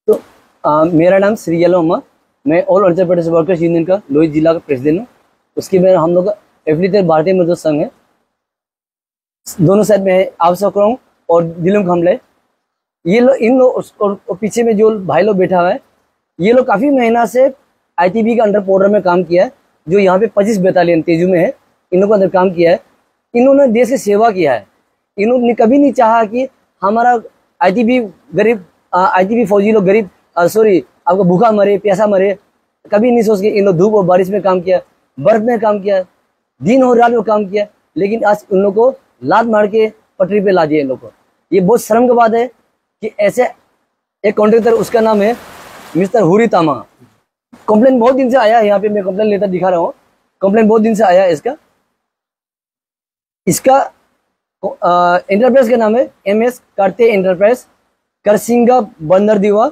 तो मेरा नाम श्री अम्मा, मैं all Arunachal Pradesh workers union का लोहित जिला का प्रेसिडेंट हूँ। उसके बाद हम लोग का एफिलिएटेड भारतीय मजदूर संघ है, दोनों साइड में है, आवश्यक और दिलम खमले। ये लोग इन लोग और पीछे में जो भाई लोग बैठा हुआ है, ये लोग काफ़ी महीना से आईटीबी का अंडर प्रोग्राम में काम किया है, जो यहाँ पे 25 बटालियन तेजू में है, इन लोगों के अंदर काम किया है। इन्होंने देश की सेवा किया है। इन्होंने कभी नहीं चाहा कि हमारा आईटीबी गरीब आईटीबी फौजी लोग गरीब आपको भूखा मरे प्यासा मरे, कभी नहीं सोच के इन लोग धूप और बारिश में काम किया, बर्फ में काम किया, दिन और रात में काम किया। लेकिन आज उन लोग को लात मार के पटरी पे ला दिया इन लोग को। ये बहुत शर्म की बात है कि ऐसे एक कॉन्ट्रैक्टर, उसका नाम है मिस्टर हुरी तामा। कंप्लेन बहुत दिन से आया है, यहाँ पे मैं कंप्लेन लेटर दिखा रहा हूँ। कंप्लेन बहुत दिन से आया है इसका एंटरप्राइज का नाम है MS कार्ते एंटरप्राइज, करसिंगा बंदर दीवा,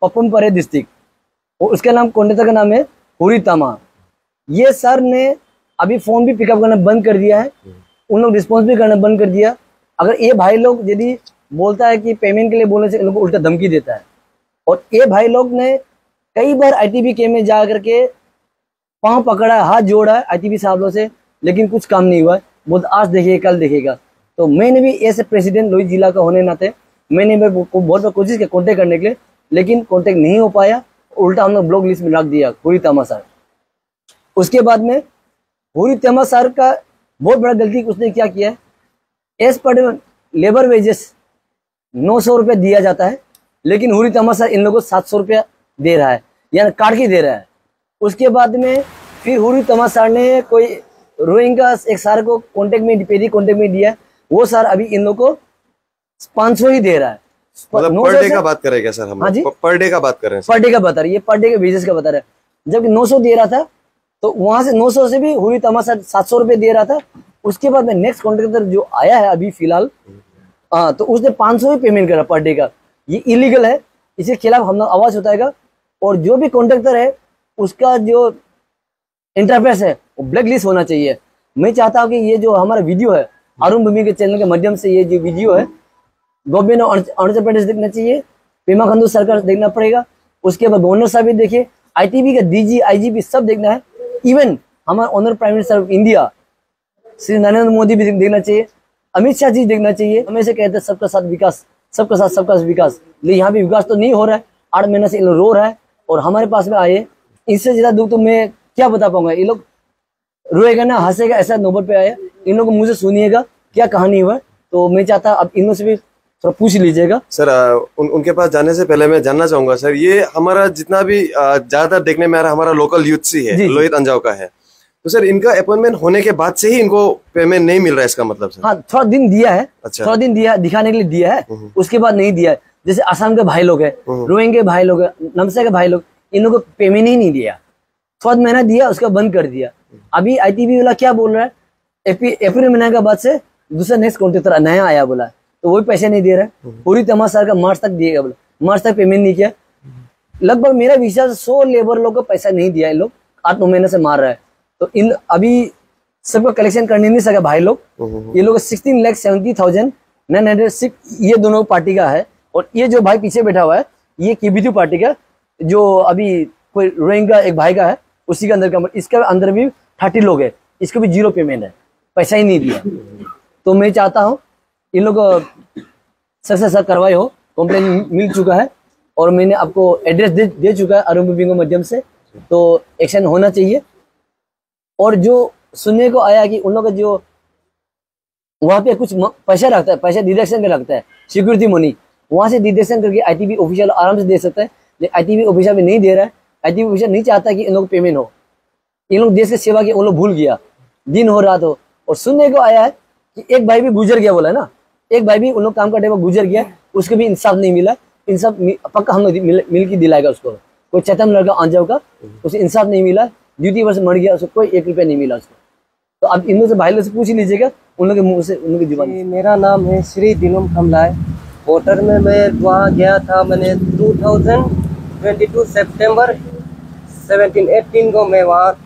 पपम परे डिस्ट्रिक्ट। और उसका नाम कॉन्ट्रैक्टर का नाम है हुरी तामा। ये सर ने अभी फोन भी पिकअप करना बंद कर दिया है, उन लोग रिस्पॉन्स भी करना बंद कर दिया। अगर ये भाई लोग यदि बोलता है कि पेमेंट के लिए बोलने से इन लोग को उल्टा धमकी देता है। और ये भाई लोग ने कई बार आईटीबी के में जा करके पांव पकड़ा, हाथ जोड़ा आईटीबी साहब से, लेकिन कुछ काम नहीं हुआ। बहुत आज देखेगा कल देखेगा। तो मैंने भी ऐसे प्रेसिडेंट लोहित जिला का होने नाते मैंने भी बहुत कोशिश की कॉन्टेक्ट करने के लिए, लेकिन कॉन्टेक्ट नहीं हो पाया। उल्टा हम लोग ब्लॉक लिस्ट में रख दिया हुरी तामा सर। उसके बाद में हुरी तामा सर का बहुत बड़ा गलती उसने क्या किया है, एज पर लेबर वेजेस 900 रुपये दिया जाता है, लेकिन हुरी तामा सर इन लोगों को 700 रुपया दे रहा है, यानी काट के दे रहा है। उसके बाद में फिर हुरी तामा सर ने कोई रोहिंगा एक सर को कॉन्टेक्ट में दिया, वो सर अभी इन लोग को 500 ही दे रहा है। मतलब पर डे का बात कर रहे हैं क्या सर? हम हाँ जी, पर डे का बात कर रहे हैं। पर डे का बता रहे, ये पर डे के वेजेस का बता रहे हैं। जबकि 900 दे रहा था, तो वहां से 900 से भी हुरी तामा सर 700 रुपये दे रहा था। उसके बाद में नेक्स्ट कॉन्ट्रैक्टर जो आया है अभी फिलहाल, तो उसने 500 ही पेमेंट करा पर डे का। ये इलीगल है, इसके खिलाफ हम लोग आवाज उठाएगा। और जो भी कॉन्ट्रैक्टर है उसका जो इंटरफेस है वो ब्लैक लिस्ट होना चाहिए। मैं चाहता हूँ कि ये जो हमारा वीडियो है अरुण भूमि के चैनल के माध्यम से, ये जो वीडियो है गवर्नमेंट ऑफ अरुणाचल प्रदेश देखना चाहिए, पेमा खांडू सरकार देखना पड़ेगा। उसके बाद गवर्नर साहब भी देखिए, आईटीबी का DG IGP सब देखना है। इवन हमारे honour prime minister of India Shri Narendra Modi भी देखना चाहिए, अमित शाह जी देखना चाहिए। हमेशा कहते हैं सबका साथ विकास, सबका साथ सबका विकास, लेकिन यहाँ पे विकास तो नहीं हो रहा है। 8 महीने से इन लोग रो रहा है और हमारे पास में आए। इससे ज्यादा दुख तो मैं क्या बता पाऊंगा। ये लोग रोएगा ना हंसेगा, ऐसा नौबत पे आया। इन लोग मुझे सुनिएगा क्या कहानी हुआ। तो मैं चाहता अब इन लोग से भी थोड़ा पूछ लीजिएगा सर। उनके पास जाने से पहले मैं जानना चाहूंगा सर, ये हमारा जितना भी ज्यादातर देखने में आ रहा हमारा लोकल यूथ सी है, लोहित अंजाव का है, तो सर इनका अपॉइंटमेंट होने के बाद से ही इनको पेमेंट नहीं मिल रहा है, इसका मतलब सर? हाँ, थोड़ा दिन दिया है। अच्छा। थोड़ा दिन दिया, दिखाने के लिए दिया है, उसके बाद नहीं दिया है। जैसे असम के भाई लोग है, रोहिंग्या के भाई लोग है, नमसा के भाई लोग, इन लोगों को पेमेंट ही नहीं दिया। थोड़ा महीना दिया, उसका बंद कर दिया। अभी आईटीबी वाला क्या बोल रहा है, अप्रैल महीने के बाद से दूसरा नेक्स्ट कॉन्ट्रैक्टर नया आया बोला, तो वही पैसे नहीं दे रहा है। पूरी तमाम सर का मार्च तक दिएगा बोला, मार्च तक पेमेंट नहीं किया। लगभग मेरा विचार 100 लेबर लोग को पैसा नहीं दिया। इन लोग 8-9 महीने से मार रहा है। तो इन अभी सबको कलेक्शन करने नहीं सका भाई लोग। ये लोग 16,70,906 ये दोनों पार्टी का है। और ये जो भाई पीछे बैठा हुआ है ये KBT पार्टी का, जो अभी कोई रोहिंग्या एक भाई का है, उसी के अंदर का, इसके अंदर भी 30 लोग है, इसको भी 0 पेमेंट है, पैसा ही नहीं दिया। तो मैं चाहता हूँ इन लोग सख्त से सख्त कार्रवाई हो। कंप्लेन मिल चुका है और मैंने आपको एड्रेस दे चुका है अरुण भूमि के माध्यम से, तो एक्शन होना चाहिए। और जो सुनने को आया कि उन लोग का जो वहाँ पे कुछ पैसा रखता है, पैसा डिडक्शन का लगता है, सिक्योरिटी मनी, वहाँ से डिडक्शन करके आईटीबी ऑफिशियल आराम से दे सकता है। लेकिन आईटीबी ऑफिशियल भी नहीं दे रहा है। आईटीबी ऑफिशियल नहीं चाहता कि इन लोग पेमेंट हो। इन लोग देश की सेवा की उन लोग भूल गया, दिन हो रात हो। और सुनने को आया है कि एक भाई भी गुजर गया, बोला ना, एक भाई भी उन लोग काम करते हुए गुजर गया, उसको भी इंसाफ नहीं मिला। इंसाफ पक्का हम लोग मिल के दिलाएगा उसको। कोई चेतन लड़का अंजाव का, उसे इंसाफ नहीं मिला, ड्यूटी पर से मर गया, उसको कोई 1 रुपया नहीं मिला उसको। तो अब इन लोग से भाई लोग से पूछ ही लीजिएगा, उन लोग के मुंह से, उन लोग की जुबान। मेरा नाम है श्री दिनुम खमलाय। कोटर में मैं वहाँ गया था, मैंने 2022 सितंबर 17-18 को मैं वहाँ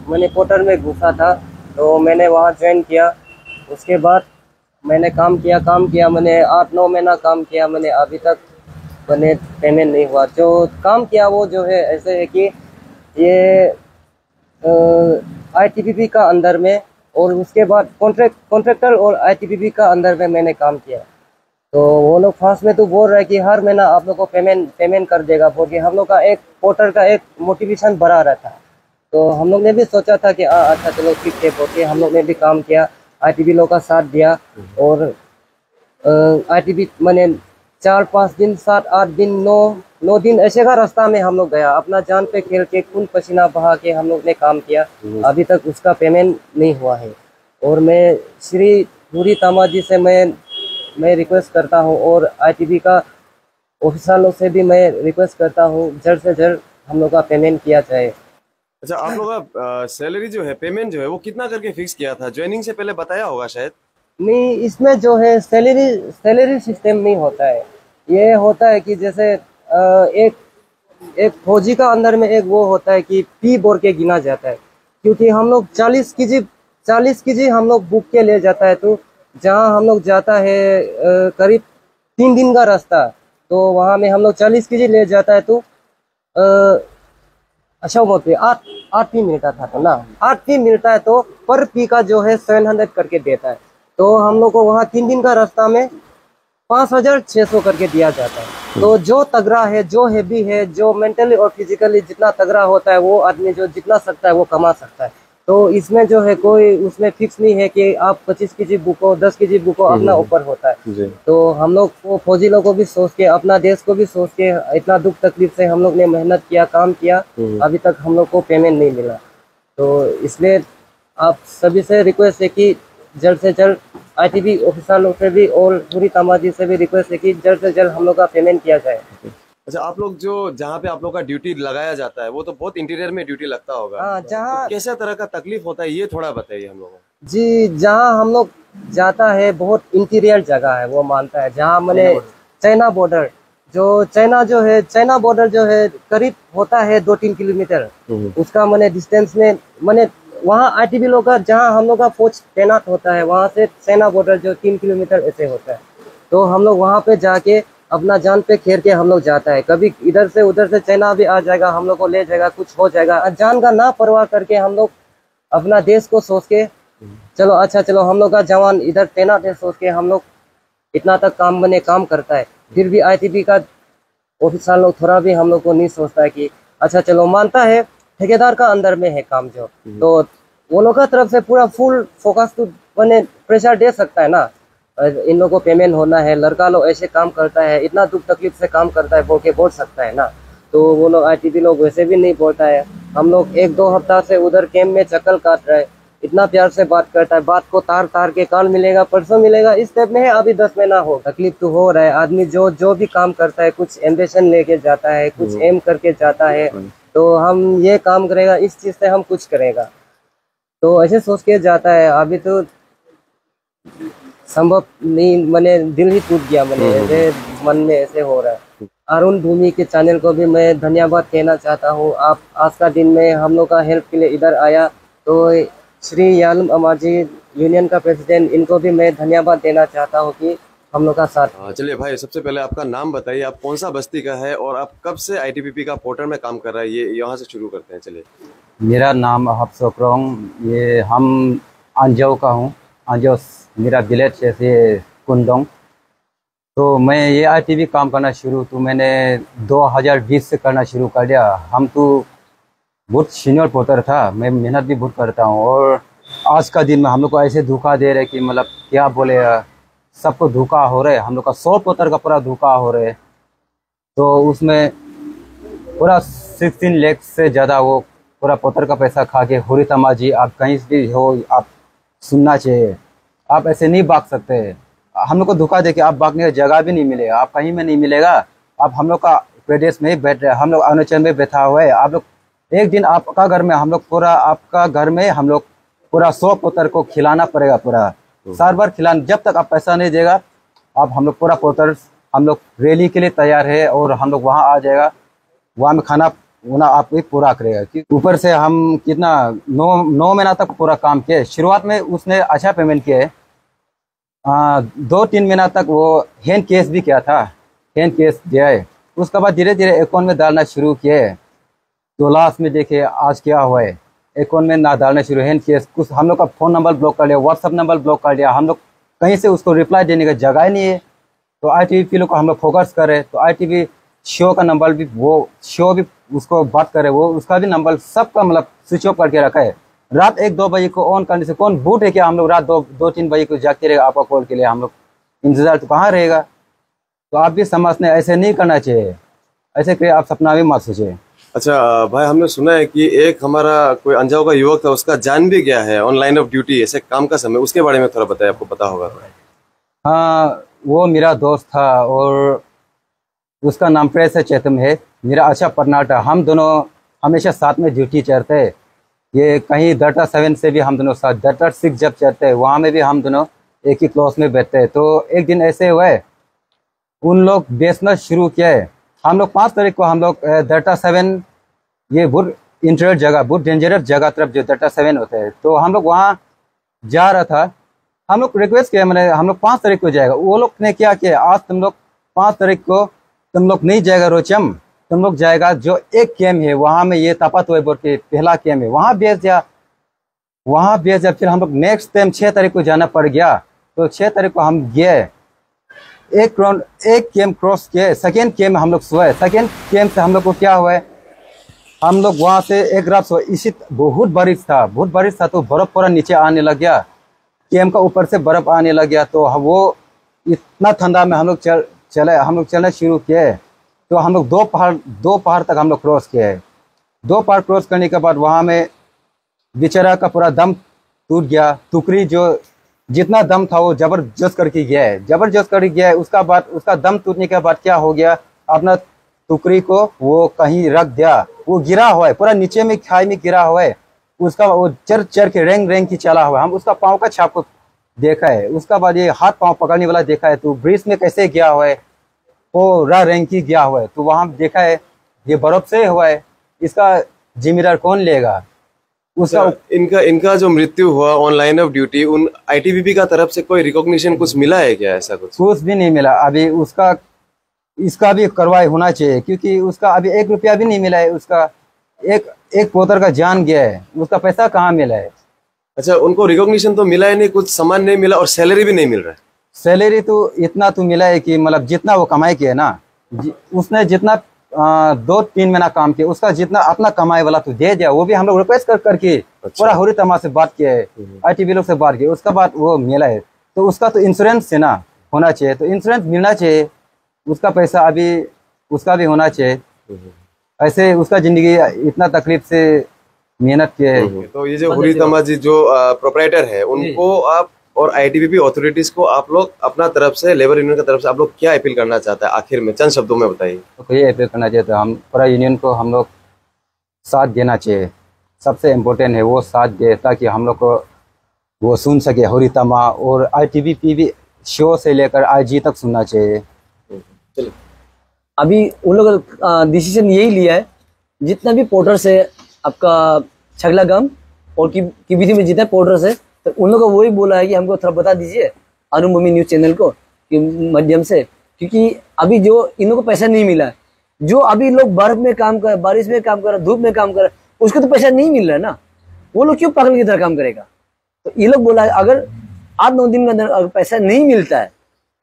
मैंने कोटर में घुसा था। तो मैंने वहाँ ज्वाइन किया। उसके बाद मैंने काम किया, मैंने 8-9 महीना काम किया। मैंने अभी तक मैंने पेमेंट नहीं हुआ। जो काम किया वो जो है ऐसे है कि ये आईटीबीपी का अंदर में, और उसके बाद कॉन्ट्रैक्टर और आईटीबीपी का अंदर में मैंने काम किया। तो वो लोग फर्स्ट में तो बोल रहे हैं कि हर महीना आप लोग को पेमेंट कर देगा बोल के, हम लोग का एक पोर्टर का एक मोटिवेशन बढ़ा रहा था। तो हम लोग ने भी सोचा था कि अच्छा चलो ठीक है बोल के हम लोग ने भी काम किया, आईटीबी लोग का साथ दिया। और आईटीबी मैंने 4-5 दिन 7-8 दिन 9 दिन ऐसे का रास्ता में हम लोग गया, अपना जान पे खेल के खून पसीना बहा के हम लोग ने काम किया। अभी तक उसका पेमेंट नहीं हुआ है। और मैं श्री हुरी तामा जी से मैं रिक्वेस्ट करता हूँ, और आईटीबी का ऑफिसरों से भी मैं रिक्वेस्ट करता हूँ जल्द से जल्द हम लोग का पेमेंट किया जाए। अच्छा, आप लोग का सैलरी जो है, पेमेंट जो है, वो कितना करके फिक्स किया था? ज्वाइनिंग से पहले बताया होगा शायद। नहीं, इसमें जो है सैलरी सिस्टम नहीं होता है। ये होता है कि जैसे एक फौजी का अंदर में एक वो होता है कि पी बोर के गिना जाता है, क्योंकि हम लोग 40 केजी हम लोग बुक के ले जाता है। तो जहाँ हम लोग जाता है करीब 3 दिन का रास्ता, तो वहाँ में हम लोग 40 केजी ले जाता है। तो अच्छा वो पे 8 पी मिलता था तो ना, 8 पी मिलता है तो पर पी का जो है 700 करके देता है। तो हम लोग को वहाँ 3 दिन का रास्ता में 5600 करके दिया जाता है। तो जो तगड़ा है, जो हैवी है, जो मेंटली और फिजिकली जितना तगड़ा होता है, वो आदमी जो जितना सकता है वो कमा सकता है। तो इसमें जो है कोई उसमें फिक्स नहीं है कि आप 25 केजी बुको 10 केजी बुको, अपना ऊपर होता है। तो हम लोग को फौजी लोगों को भी सोच के, अपना देश को भी सोच के, इतना दुख तकलीफ से हम लोग ने मेहनत किया, काम किया, अभी तक हम लोग को पेमेंट नहीं मिला। तो इसलिए आप सभी से रिक्वेस्ट है कि जल्द से जल्द आईटीबी ऑफिसर लोग से भी और पूरी तामा जी से भी रिक्वेस्ट है कि जल्द से जल्द हम लोग का पेमेंट किया जाए। अच्छा, आप लोग जो जहाँ पे आप लोग का ड्यूटी लगाया जाता है, वो तो बहुत इंटीरियर में ड्यूटी लगता होगा। हाँ, जहाँ तो कैसे तरह का तकलीफ होता है, ये थोड़ा बताइए हम लोगों को। जी, जहाँ हम लोग जाता है बहुत इंटीरियर जगह है, वो मानता है। जहाँ मैंने चाइना बॉर्डर चाइना बॉर्डर जो है करीब होता है 2-3 किलोमीटर, उसका मैंने डिस्टेंस में मैंने वहाँ आईटीबी लोग का, जहाँ हम लोग का फौज तैनात होता है, वहाँ से चाइना बॉर्डर जो 3 किलोमीटर ऐसे होता है। तो हम लोग वहाँ पे जाके अपना जान पे खेर के हम लोग जाता है। कभी इधर से उधर से चाइना भी आ जाएगा, हम लोग को ले जाएगा, कुछ हो जाएगा, जान का ना परवाह करके हम लोग अपना देश को सोच के चलो अच्छा चलो हम लोग का जवान इधर तैनात है, सोच के हम लोग इतना तक काम करता है। फिर भी आईटीबी का ऑफिसर लोग थोड़ा भी हम लोग को नहीं सोचता है कि अच्छा चलो, मानता है ठेकेदार का अंदर में है काम जो, तो वो लोग का तरफ से पूरा फुल फोकस तो मैंने प्रेशर दे सकता है ना, इन लोगों को पेमेंट होना है, लड़का लोग ऐसे काम करता है, इतना दुख तकलीफ से काम करता है बोल के बोल सकता है ना। तो वो लोग आईटीबी लोग वैसे भी नहीं बोलता है। हम लोग 1-2 हफ्ता से उधर कैंप में चक्कर काट रहे, इतना प्यार से बात करता है, बात को तार के कल मिलेगा परसों मिलेगा इस टाइप में है। अभी 10 महीना हो, तकलीफ तो हो रहा है। आदमी जो भी काम करता है कुछ एम्बिशन लेके जाता है, कुछ एम करके जाता है, तो हम ये काम करेगा, इस चीज से हम कुछ करेगा, तो ऐसे सोच के जाता है। अभी तो संभव नहीं, मैंने दिल ही टूट गया, मैंने ऐसे मन में ऐसे हो रहा है। अरुण भूमि के चैनल को भी मैं धन्यवाद कहना चाहता हूँ। आप आज का दिन में हम लोग का हेल्प के लिए इधर आया, तो श्री यालम अमाजी यूनियन का प्रेसिडेंट, इनको भी मैं धन्यवाद देना चाहता हूँ कि हम लोग का साथ। चलिए भाई, सबसे पहले आपका नाम बताइए, आप कौन सा बस्ती का है और आप कब से आईटीबीपी का पोर्टर में काम कर रहा है, ये यहाँ से शुरू करते हैं। चलिए। मेरा नाम हफ्सोक्रोंग, ये हम अंजो का हूँ। अंजो मेरा विलेज है कुंदोंग। तो मैं ये आईटीबी काम करना शुरू तो मैंने 2020 से करना शुरू कर दिया। हम तो बहुत सीनियर पोर्टर था, मैं मेहनत भी बहुत करता हूँ, और आज का दिन में हम लोग को ऐसे धोखा दे रहे कि मतलब क्या बोले, सबको धोखा हो रहे। हम लोग का 100 पोर्टर का पूरा धोखा हो रहे। तो उसमें पूरा 16 लाख से ज़्यादा वो पूरा पोर्टर का पैसा खा के। हुरी तामा जी, आप कहीं भी हो, आप सुनना चाहिए, आप ऐसे नहीं भाग सकते। हम लोग को धोखा दे के आप भागने की जगह भी नहीं मिलेगा, आप कहीं में नहीं मिलेगा। आप हम लोग का प्रदेश में ही बैठ रहे, हम लोग अरुणाचल में बैठा हुआ है। आप लोग एक दिन आपका घर में हम लोग पूरा, आपका घर में हम लोग पूरा 100 पोतर को खिलाना पड़ेगा, पूरा सार बार खिलाना। जब तक आप पैसा नहीं देगा, आप हम लोग पूरा पोतर हम लोग रैली के लिए तैयार है, और हम लोग वहाँ आ जाएगा, वहाँ में खाना वाना आप भी पूरा करेगा। ऊपर से हम कितना 9 महीना तक पूरा काम किए। शुरुआत में उसने अच्छा पेमेंट किया है। 2-3 महीना तक वो हैंड केस भी किया था, हैंड केस दिया है। उसके बाद धीरे धीरे अकाउंट में डालना शुरू किए। तो लास्ट में देखे आज क्या हुआ है, अकाउंट में ना डालना शुरू है किए, कुछ हम लोग का फ़ोन नंबर ब्लॉक कर लिया, व्हाट्सअप नंबर ब्लॉक कर दिया, हम लोग कहीं से उसको रिप्लाई देने का जगह ही नहीं है। तो ITV लोग को हम लोग फोकस करें, तो ITV शो का नंबर भी, वो शो भी उसको बात करे, वो उसका भी नंबर सबका मतलब स्विच ऑफ करके रखा है। रात 1-2 बजे को ऑन करने से कौन बूट है क्या, हम लोग रात 2-3 बजे को जागते रहेगा आपका कॉल के लिए, हम लोग इंतजार तो कहाँ रहेगा। तो आप भी समझते, ऐसे नहीं करना चाहिए, ऐसे कि आप सपना भी मत सोचिए। अच्छा भाई, हमने सुना है कि एक हमारा कोई अंजाव का युवक था, उसका जान भी गया है ऑन लाइन ऑफ ड्यूटी ऐसे काम का समय, उसके बारे में थोड़ा बताइए, आपको पता होगा। हाँ, वो मेरा दोस्त था और उसका नाम प्रेस चेतम है, मेरा अच्छा पार्टनर था। हम दोनों हमेशा साथ में ड्यूटी चढ़ते, ये कहीं डाटा 7 से भी हम दोनों साथ, डाटा 6 जब चढ़ते वहाँ में भी हम दोनों एक ही क्लास में बैठते। तो एक दिन ऐसे हुए, उन लोग बेचना शुरू किए। हम लोग 5 तारीख को हम लोग डाटा 7, ये बहुत इंटरेस्ट जगह, बहुत डेंजरस जगह तरफ जो डाटा 7 होते हैं, तो हम लोग वहाँ जा रहा था। हम लोग रिक्वेस्ट किया, मैंने हम लोग 5 तारीख को जाएगा। वो लोग ने क्या किया, आज तुम लोग 5 तारीख को तुम लोग नहीं जाएगा रोचम, तुम लोग जाएगा जो एक कैम्प है वहाँ में, ये तापत हुए बोल के पहला कैम्प है, वहाँ बेच दिया, वहाँ बेच दिया। फिर हम लोग नेक्स्ट टाइम 6 तारीख को जाना पड़ गया। तो 6 तारीख को हम गए, एक कैम्प क्रॉस किए, सेकेंड कैम्प में हम लोग सोए। सेकेंड कैम्प से हम लोग को क्या हुआ है, हम लोग वहाँ से एक रात सोए। इसी बहुत बारिश था, तो बर्फ पूरा नीचे आने लग गया, कैम्प का ऊपर से बर्फ आने लग गया। तो वो इतना ठंडा में हम लोग चलना शुरू किए। तो हम लोग 2 पहाड़ तक हम लोग क्रॉस किए। 2 पहाड़ क्रॉस करने के बाद वहाँ में बेचारा का पूरा दम टूट गया। टुकड़ी जो जितना दम था वो जबरदस्त करके गया है। उसका बाद उसका दम टूटने के बाद क्या हो गया, अपना टुकड़ी को वो कहीं रख दिया, वो गिरा हुआ है पूरा नीचे में, खाई में गिरा हुआ है। उसका वो चर के रेंग की चला हुआ है। हम उसका पाँव का छाप को देखा है, उसका बाद ये हाथ पाँव पकड़ने वाला देखा है, तो ब्रिज में कैसे गया हुआ है, पूरा रेंग की गया हुआ है। तो वहाँ देखा है ये बर्फ से हुआ है, इसका जिम्मेदार कौन लेगा। उसका इनका जो मृत्यु हुआ ऑनलाइन ऑफ ड्यूटी, उन ITBP का तरफ से कोई रिकॉग्निशन कुछ मिला है क्या, ऐसा कुछ भी नहीं मिला अभी। इसका भी कार्रवाई होना चाहिए, क्योंकि उसका अभी 1 रुपया भी नहीं मिला है। उसका एक पोतर का जान गया है, उसका पैसा कहाँ मिला है। अच्छा, उनको रिकॉग्निशन तो मिला ही नहीं, कुछ सामान नहीं मिला और सैलरी भी नहीं मिल रहा है। सैलरी तो इतना तो मिला है कि मतलब जितना वो कमाई किया ना, उसने जितना 2-3 महीना काम किया, उसका जितना अपना कमाई वाला तो दे दिया। वो भी हम लोग रिक्वेस्ट करके पूरा हुरी तमा से बात किया है, ITV लोग से बात किया, उसका बाद वो मिला है। तो उसका तो इंश्योरेंस से ना होना चाहिए, तो इंश्योरेंस मिलना चाहिए, उसका पैसा अभी उसका भी होना चाहिए। ऐसे उसका जिंदगी इतना तकलीफ से मेहनत किया है। तो ये जो हुरी तमा जी जो प्रोप्राइटर है, उनको आप और ITBP अथॉरिटीज को आप लोग अपना तरफ से, लेबर यूनियन की तरफ से आप लोग क्या अपील करना चाहते हैं, आखिर में चंद शब्दों में बताइए। तो ये अपील करना चाहिए, तो हम पूरा यूनियन को हम लोग साथ देना चाहिए। सबसे इम्पोर्टेंट है वो साथ दे, ताकि हम लोग को वो सुन सके। हुरी तमा और ITBP भी शो से लेकर IG तक सुनना चाहिए। अभी उन लोग डिसीजन यही लिया है, जितना भी पोर्टर्स है आपका छगलागाम और किबिथी में जितने पोर्टर्स है, तो उन लोगों को वही बोला है कि हमको थोड़ा बता दीजिए अरुणभूमि न्यूज़ चैनल को कि माध्यम से, क्योंकि अभी जो इन लोगों को पैसा नहीं मिला है, जो अभी लोग बर्फ में काम कर, बारिश में काम कर, धूप में काम कर, उसको तो पैसा नहीं मिल रहा है ना, वो लोग क्यों पागल की तरह काम करेगा। तो ये लोग बोला है अगर 8-9 दिन के अंदर अगर पैसा नहीं मिलता है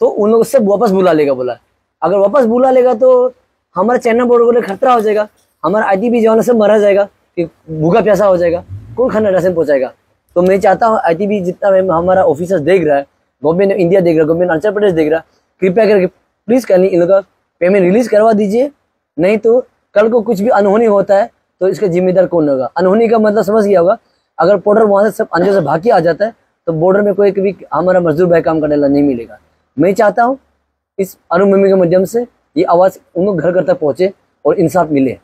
तो उन लोग सब वापस बुला लेगा। बोला अगर वापस बुला लेगा तो हमारा चैनल बोर्ड को लिए खतरा हो जाएगा, हमारा ITBP जवान सब मरा जाएगा, कि भूखा प्यासा हो जाएगा, कौन खाना राशन पहुंचाएगा। तो मैं चाहता हूँ ITBP जितना हमारा ऑफिसर्स देख रहा है, गवर्नमेंट इंडिया देख रहा है, गवर्नमेंट अरुणाचल प्रदेश देख रहा है, कृपया करके प्लीज करनी इन लोग का पेमेंट रिलीज करवा दीजिए। नहीं तो कल को कुछ भी अनहोनी होता है तो इसका जिम्मेदार कौन होगा। अनहोनी का मतलब समझ गया होगा, अगर पोर्टर वहां से सब अंजो से भाग के आ जाता है तो बॉर्डर में कोई कभी हमारा मजदूर भाई काम करने वाला नहीं मिलेगा। मैं चाहता हूँ इस अरुणभूमि के माध्यम से ये आवाज उन लोग घर घर तक पहुंचे और इंसाफ मिले।